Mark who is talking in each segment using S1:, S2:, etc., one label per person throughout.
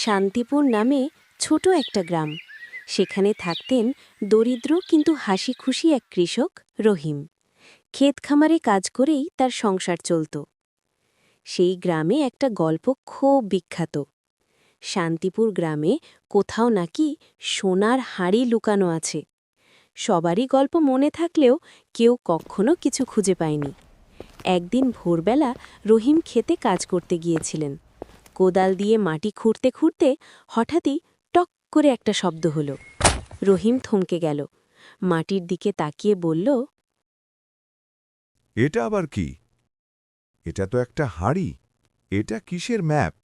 S1: শান্তিপুর নামে ছোট একটা গ্রাম। সেখানে থাকতেন দরিদ্র কিন্তু হাসি খুশি এক কৃষক রহিম। ক্ষেত খামারে কাজ করেই তার সংসার চলত। সেই গ্রামে একটা গল্প খুব বিখ্যাত। শান্তিপুর গ্রামে কোথাও নাকি সোনার হাঁড়ি লুকানো আছে। সবারই গল্প মনে থাকলেও কেউ কখনো কিছু খুঁজে পায়নি। একদিন ভোরবেলা রহিম ক্ষেতে কাজ করতে গিয়েছিলেন। কোদাল দিয়ে মাটি খুঁড়তে খুঁড়তে হঠাৎই টক করে একটা শব্দ হলো। রহিম থমকে গেল, মাটির দিকে তাকিয়ে বলল,
S2: এটা আবার কি? এটা তো একটা হাঁড়ি। এটা কিসের ম্যাপ?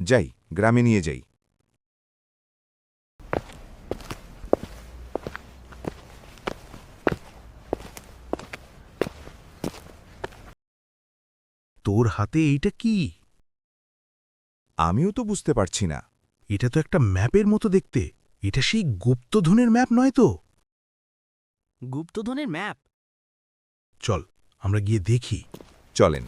S2: যাই, গ্রামে নিয়ে যাই।
S3: তোর হাতে এইটা কি?
S2: আমিও তো বুঝতে পারছি না।
S3: এটা তো একটা ম্যাপের মতো দেখতে। এটা সেই গুপ্তধনের ম্যাপ নয় তো?
S4: গুপ্তধনের ম্যাপ?
S3: চল, আমরা গিয়ে দেখি।
S2: চলেন।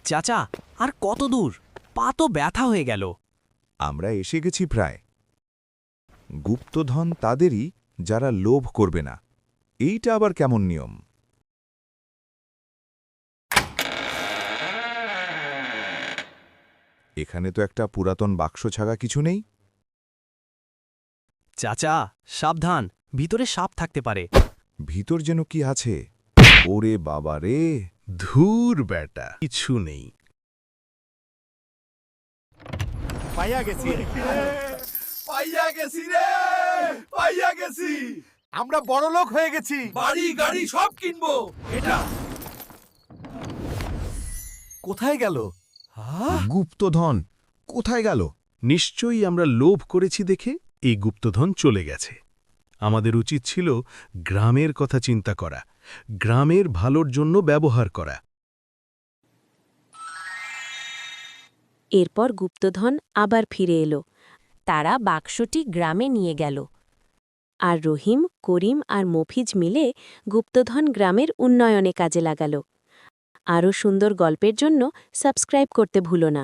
S4: চাচা, আর কত দূর? পা তো ব্যথা হয়ে গেল।
S2: আমরা এসে গেছি প্রায়। গুপ্তধন তাদেরই যারা লোভ করবে না। এইটা আবার কেমন নিয়ম? এখানে তো একটা পুরাতন বাক্স ছাড়া কিছু নেই।
S4: চাচা, সাবধান, ভিতরে সাপ থাকতে পারে।
S2: ভিতর যেন কি আছে। ওরে বাবা রে!
S3: ধুর বেটা, কিছু নেই।
S5: পাইয়া গেছি রে, পাইয়া গেছি। আমরা বড় লোক হয়ে গেছি, বাড়ি গাড়ি সব কিনবো। এটা কোথায় গেল?
S2: গুপ্তধন কোথায় গেল?
S3: নিশ্চয়ই আমরা লোভ করেছি দেখে এই গুপ্তধন চলে গেছে। আমাদের উচিত ছিল গ্রামের কথা চিন্তা করা, গ্রামের ভালোর জন্য ব্যবহার করা।
S1: এরপর গুপ্তধন আবার ফিরে এলো। তারা বাক্সটি গ্রামে নিয়ে গেল। আর রহিম, করিম আর মফিজ মিলে গুপ্তধন গ্রামের উন্নয়নে কাজে লাগাল। আরও সুন্দর গল্পের জন্য সাবস্ক্রাইব করতে ভুলো না।